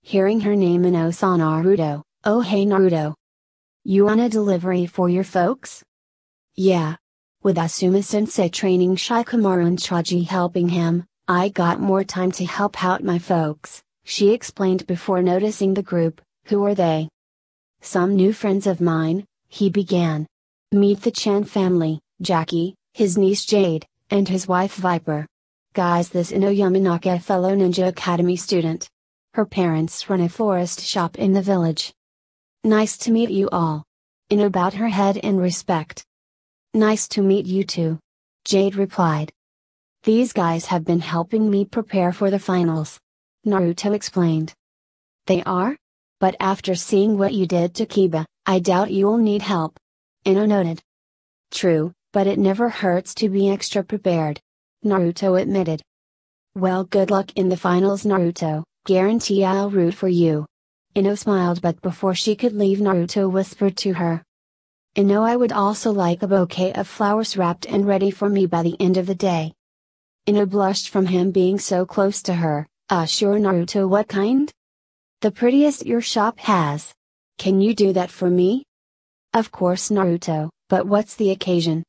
hearing her name in saw Naruto. "Oh hey Naruto. You on a delivery for your folks?" "Yeah. With Asuma-sensei training Shikamaru and Choji helping him, I got more time to help out my folks," she explained before noticing the group. "Who are they?" "Some new friends of mine," he began. "Meet the Chan family, Jackie, his niece Jade, and his wife Viper. Guys, this Ino Yamanaka, a fellow Ninja Academy student. Her parents run a florist shop in the village." "Nice to meet you all." Ino bowed her head in respect. "Nice to meet you too," Jade replied. "These guys have been helping me prepare for the finals," Naruto explained. "They are? But after seeing what you did to Kiba, I doubt you'll need help," Ino noted. "True, but it never hurts to be extra prepared," Naruto admitted. "Well, good luck in the finals, Naruto. Guarantee I'll root for you." Ino smiled, but before she could leave, Naruto whispered to her, "Ino, I would also like a bouquet of flowers wrapped and ready for me by the end of the day." Ino blushed from him being so close to her. Sure Naruto, what kind?" "The prettiest your shop has. Can you do that for me?" "Of course Naruto, but what's the occasion?"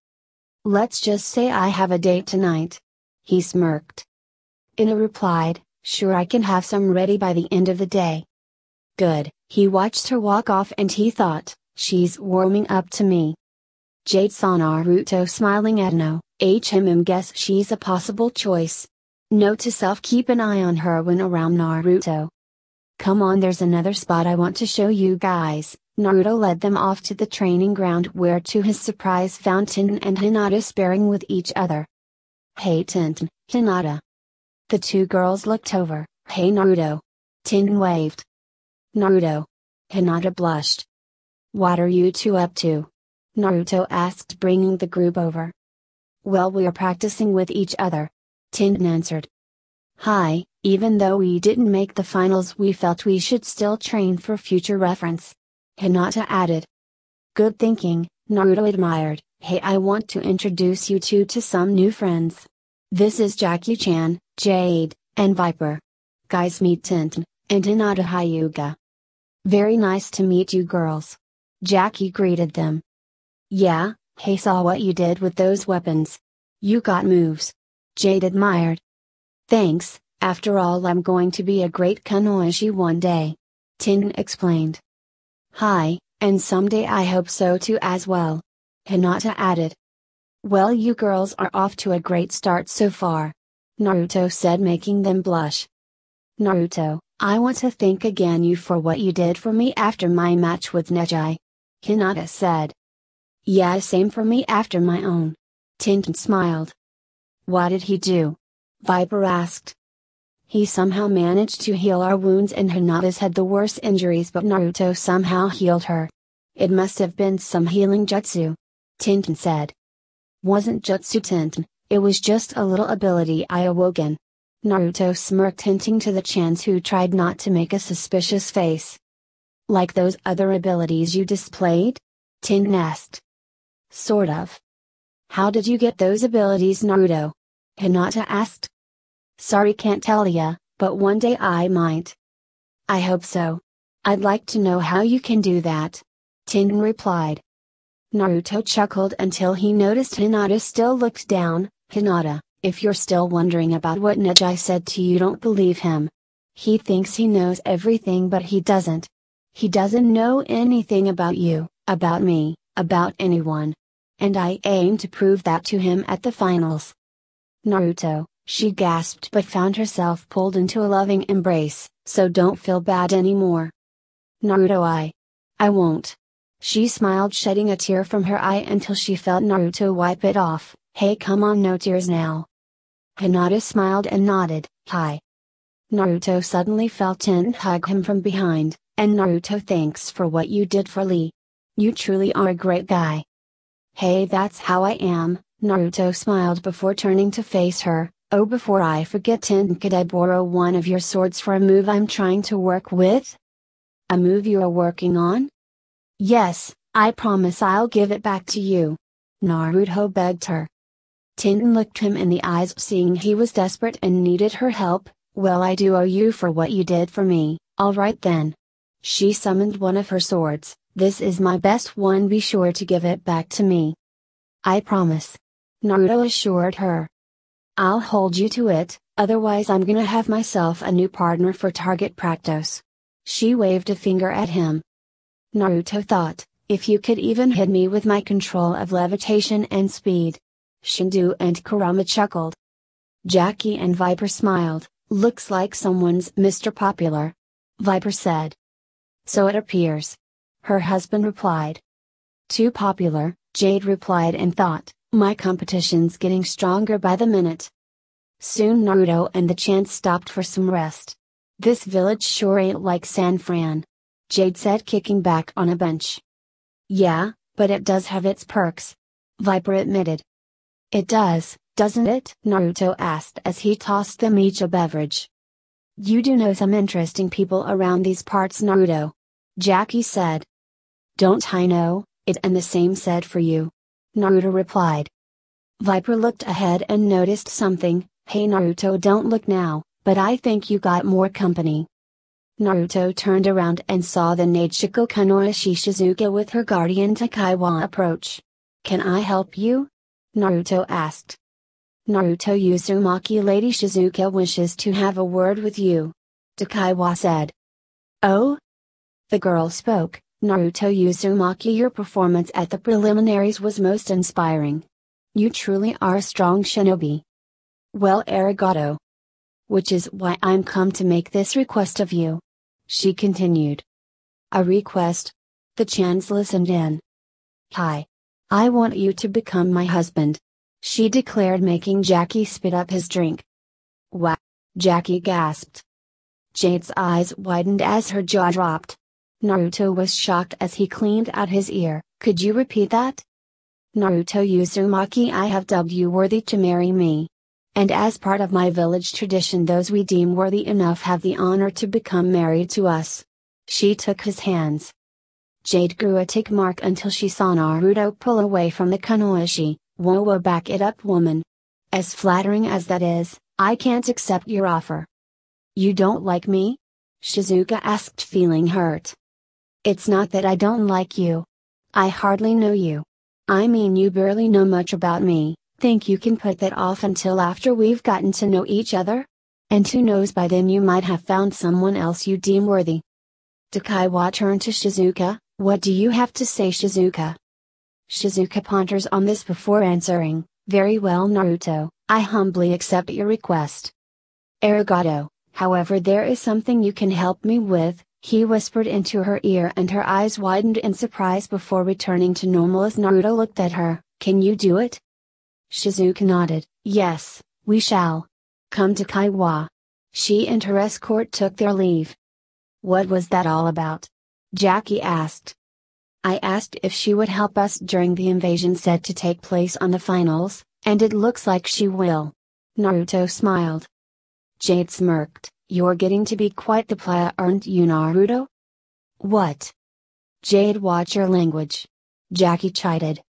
"Let's just say I have a date tonight." He smirked. Ino replied, "Sure, I can have some ready by the end of the day." Good, he watched her walk off and he thought, she's warming up to me. Jade saw Naruto smiling at Ino, guess she's a possible choice. Note to self, keep an eye on her when around Naruto. "Come on, there's another spot I want to show you guys." Naruto led them off to the training ground where to his surprise found Tenten and Hinata sparring with each other. "Hey Tenten, Hinata." The two girls looked over. "Hey Naruto." Tenten waved. "Naruto." Hinata blushed. "What are you two up to?" Naruto asked, bringing the group over. "Well, we are practicing with each other," Tenten answered. "Hi, even though we didn't make the finals, we felt we should still train for future reference," Hinata added. "Good thinking," Naruto admired. "Hey, I want to introduce you two to some new friends. This is Jackie-chan, Jade, and Viper. Guys, meet Tenten, and Hinata Hyuga." "Very nice to meet you girls." Jackie greeted them. "Yeah, hey, saw what you did with those weapons. You got moves." Jade admired. "Thanks, after all I'm going to be a great kunoichi one day," Tenten explained. "Hi, and someday I hope so too as well," Hinata added. "Well, you girls are off to a great start so far," Naruto said, making them blush. "Naruto, I want to thank again you for what you did for me after my match with Neji," Hinata said. "Yeah, same for me after my own." Tenten smiled. "What did he do?" Viper asked. "He somehow managed to heal our wounds, and Hinata's had the worst injuries, but Naruto somehow healed her. It must have been some healing jutsu," Tenten said. "Wasn't jutsu, Tenten, it was just a little ability I awoken." Naruto smirked, hinting to the Chans, who tried not to make a suspicious face. "Like those other abilities you displayed?" Tenten asked. "Sort of." "How did you get those abilities, Naruto?" Hinata asked. "Sorry, can't tell ya, but one day I might." "I hope so. I'd like to know how you can do that," Tenten replied. Naruto chuckled until he noticed Hinata still looked down. "Hinata, if you're still wondering about what Neji said to you, don't believe him. He thinks he knows everything, but he doesn't. He doesn't know anything about you, about me, about anyone. And I aim to prove that to him at the finals." "Naruto," she gasped, but found herself pulled into a loving embrace, "so don't feel bad anymore." "Naruto, I won't." She smiled, shedding a tear from her eye until she felt Naruto wipe it off. "Hey, come on, no tears now." Hinata smiled and nodded. "Hi." Naruto suddenly felt Tenten hug him from behind, and "Naruto, thanks for what you did for Lee. You truly are a great guy." "Hey, that's how I am," Naruto smiled before turning to face her. "Oh, before I forget, Tenten, could I borrow one of your swords for a move I'm trying to work with?" "A move you are working on?" "Yes, I promise I'll give it back to you," Naruto begged her. Tenten looked him in the eyes, seeing he was desperate and needed her help. "Well, I do owe you for what you did for me, Alright then. She summoned one of her swords. This is my best one, be sure to give it back to me. I promise. Naruto assured her. I'll hold you to it, otherwise I'm gonna have myself a new partner for target practice. She waved a finger at him. Naruto thought, if you could even hit me with my control of levitation and speed. Shindu and Kurama chuckled. Jackie and Viper smiled, looks like someone's Mr. Popular. Viper said. So it appears. Her husband replied. Too popular, Jade replied and thought, my competition's getting stronger by the minute. Soon Naruto and the chant stopped for some rest. This village sure ain't like San Fran. Jade said, kicking back on a bench. Yeah, but it does have its perks. Viper admitted. It does, doesn't it? Naruto asked as he tossed them each a beverage. You do know some interesting people around these parts, Naruto. Jackie said. Don't I know it, and the same said for you. Naruto replied. Viper looked ahead and noticed something. Hey Naruto, don't look now, but I think you got more company. Naruto turned around and saw the Nageshiko Kanoishi Shizuka with her guardian Takaiwa approach. Can I help you? Naruto asked. Naruto Uzumaki, Lady Shizuka wishes to have a word with you. Takaiwa said. Oh? The girl spoke. Naruto Uzumaki, your performance at the preliminaries was most inspiring. You truly are a strong shinobi. Well, arigato. Which is why I'm come to make this request of you. She continued. A request? The chans listened in. Hi. I want you to become my husband. She declared, making Jackie spit up his drink. Wow! Jackie gasped. Jade's eyes widened as her jaw dropped. Naruto was shocked as he cleaned out his ear. Could you repeat that? Naruto Uzumaki, I have dubbed you worthy to marry me. And as part of my village tradition, those we deem worthy enough have the honor to become married to us. She took his hands. Jade grew a tick mark until she saw Naruto pull away from the Kanoishi. Whoa, back it up, woman. As flattering as that is, I can't accept your offer. You don't like me? Shizuka asked, feeling hurt. It's not that I don't like you. I hardly know you. I mean, you barely know much about me. Think you can put that off until after we've gotten to know each other? And who knows, by then you might have found someone else you deem worthy. Takaiwa turned to Shizuka. What do you have to say, Shizuka? Shizuka ponders on this before answering. Very well, Naruto, I humbly accept your request. Arigato, however, there is something you can help me with, he whispered into her ear, and her eyes widened in surprise before returning to normal as Naruto looked at her. Can you do it? Shizuka nodded. Yes, we shall. Come to Kaiwa. She and her escort took their leave. What was that all about? Jackie asked. I asked if she would help us during the invasion set to take place on the finals, and it looks like she will. Naruto smiled. Jade smirked. You're getting to be quite the playa, aren't you, Naruto? What? Jade, watch your language. Jackie chided.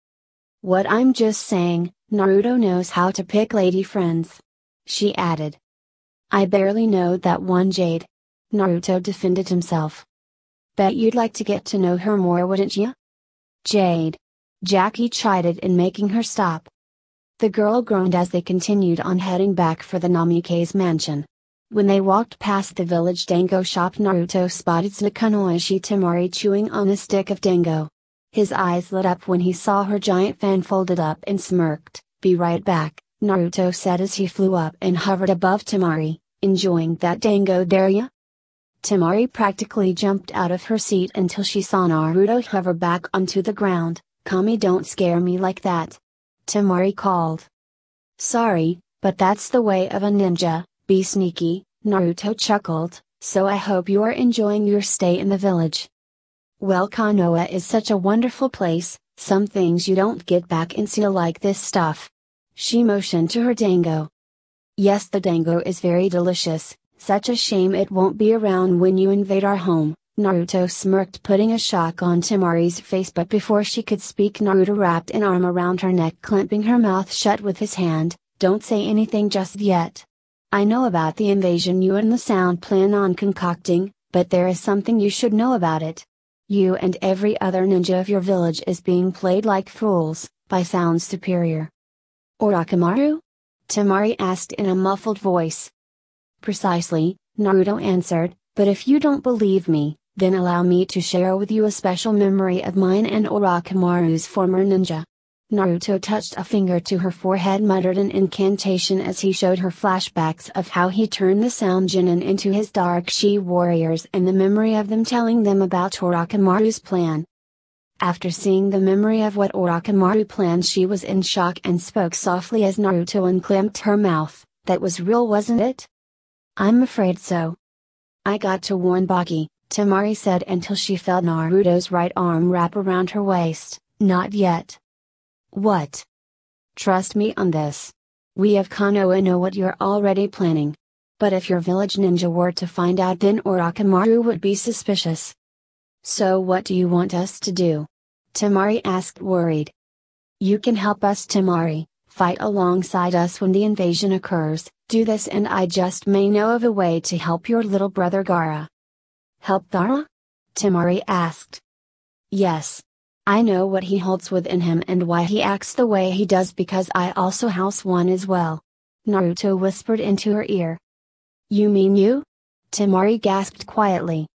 What, I'm just saying, Naruto knows how to pick lady friends. She added. I barely know that one, Jade. Naruto defended himself. Bet you'd like to get to know her more, wouldn't you? Jade. Jackie chided in making her stop. The girl groaned as they continued on, heading back for the Namikaze mansion. When they walked past the village dango shop, Naruto spotted Tsukunoishi Temari chewing on a stick of dango. His eyes lit up when he saw her giant fan folded up and smirked. Be right back, Naruto said as he flew up and hovered above Temari. Enjoying that dango there, ya? Temari practically jumped out of her seat until she saw Naruto hover back onto the ground. Kami, don't scare me like that. Temari called. Sorry, but that's the way of a ninja. Be sneaky, Naruto chuckled, so I hope you are enjoying your stay in the village. Well, Konoha is such a wonderful place, some things you don't get back in Seal like this stuff. She motioned to her dango. Yes, the dango is very delicious, such a shame it won't be around when you invade our home. Naruto smirked, putting a shock on Temari's face, but before she could speak, Naruto wrapped an arm around her neck, clamping her mouth shut with his hand. Don't say anything just yet. I know about the invasion you and the Sound plan on concocting, But there is something you should know about it. You and every other ninja of your village is being played like fools, by sounds superior. Orochimaru? Temari asked in a muffled voice. Precisely, Naruto answered, but if you don't believe me, then allow me to share with you a special memory of mine and Orochimaru's former ninja. Naruto touched a finger to her forehead, muttered an incantation as he showed her flashbacks of how he turned the Sound Genin into his Dark Shi warriors and the memory of them telling them about Orochimaru's plan. After seeing the memory of what Orochimaru planned, she was in shock and spoke softly as Naruto unclamped her mouth. That was real, wasn't it? I'm afraid so. I got to warn Baki, Temari said until she felt Naruto's right arm wrap around her waist. Not yet. What? Trust me on this. We of Konoha know what you're already planning. But if your village ninja were to find out, then Orochimaru would be suspicious. So what do you want us to do? Temari asked, worried. You can help us, Temari, fight alongside us when the invasion occurs. Do this and I just may know of a way to help your little brother Gaara. Help Gaara? Temari asked. Yes. I know what he holds within him and why he acts the way he does, because I also house one as well. Naruto whispered into her ear. You mean you? Temari gasped quietly.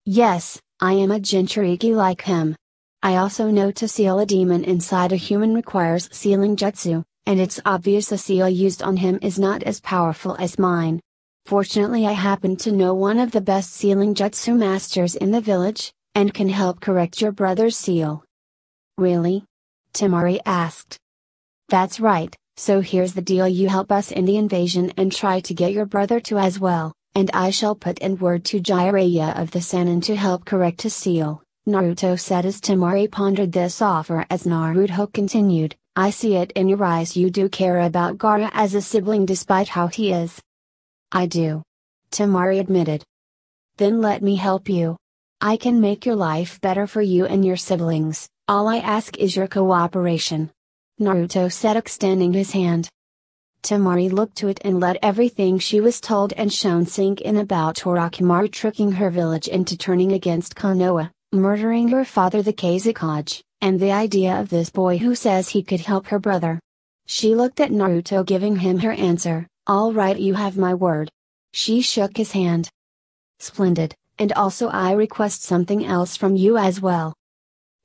Yes, I am a Jinchuriki like him. I also know to seal a demon inside a human requires sealing jutsu, and it's obvious the seal used on him is not as powerful as mine. Fortunately, I happen to know one of the best sealing jutsu masters in the village, and can help correct your brother's seal. Really? Temari asked. That's right, so here's the deal: you help us in the invasion and try to get your brother to as well, and I shall put in word to Jiraiya of the Sannin to help correct his seal, Naruto said as Temari pondered this offer. As Naruto continued, I see it in your eyes you do care about Gaara as a sibling despite how he is. I do. Temari admitted. Then let me help you. I can make your life better for you and your siblings. All I ask is your cooperation. Naruto said, extending his hand. Temari looked to it and let everything she was told and shown sink in about Orochimaru tricking her village into turning against Konoha, murdering her father the Kazekage, and the idea of this boy who says he could help her brother. She looked at Naruto, giving him her answer. All right, you have my word. She shook his hand. Splendid, and also I request something else from you as well.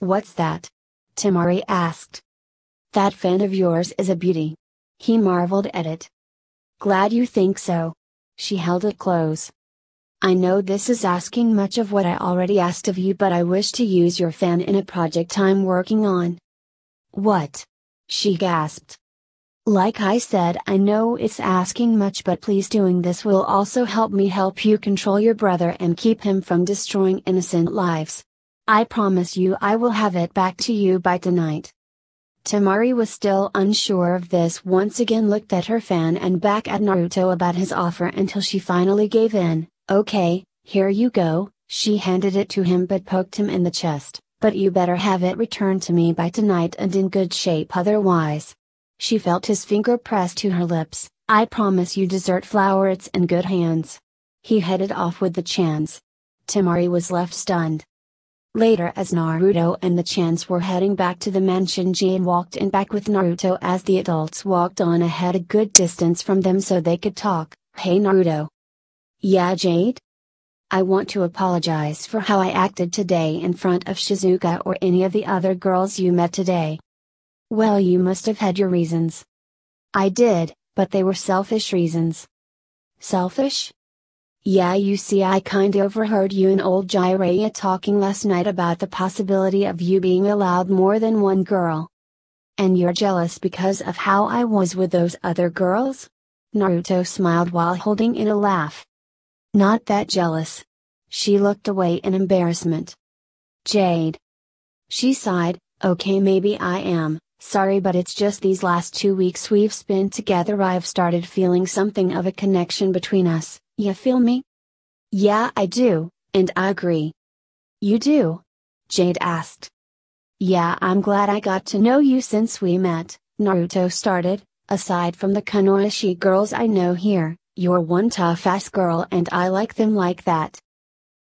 What's that? Temari asked. That fan of yours is a beauty. He marveled at it. Glad you think so. She held it close. I know this is asking much of what I already asked of you, but I wish to use your fan in a project I'm working on. What? She gasped. Like I said, I know it's asking much, but please, doing this will also help me help you control your brother and keep him from destroying innocent lives. I promise you I will have it back to you by tonight. Temari was still unsure of this, once again looked at her fan and back at Naruto about his offer until she finally gave in. Okay, here you go. She handed it to him but poked him in the chest. But you better have it returned to me by tonight and in good shape, otherwise. She felt his finger pressed to her lips. I promise you dessert flower, it's in good hands. He headed off with the chans. Temari was left stunned. Later, as Naruto and the chans were heading back to the mansion, Jade walked in back with Naruto as the adults walked on ahead a good distance from them so they could talk. Hey Naruto. Yeah, Jade? I want to apologize for how I acted today in front of Shizuka or any of the other girls you met today. Well, you must have had your reasons. I did, but they were selfish reasons. Selfish? Yeah, you see, I kinda overheard you and old Jiraiya talking last night about the possibility of you being allowed more than one girl. And you're jealous because of how I was with those other girls? Naruto smiled while holding in a laugh. Not that jealous. She looked away in embarrassment. Jade. She sighed. Okay, maybe I am. Sorry, but it's just these last 2 weeks we've spent together I've started feeling something of a connection between us. You feel me? Yeah, I do, and I agree. You do? Jade asked. Yeah, I'm glad I got to know you since we met, Naruto started. Aside from the Konoha girls I know here, you're one tough-ass girl and I like them like that.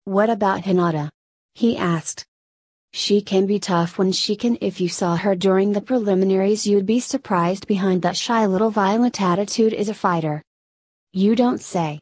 What about Hinata? He asked. She can be tough when she can. If you saw her during the preliminaries you'd be surprised. Behind that shy little violent attitude is a fighter. You don't say.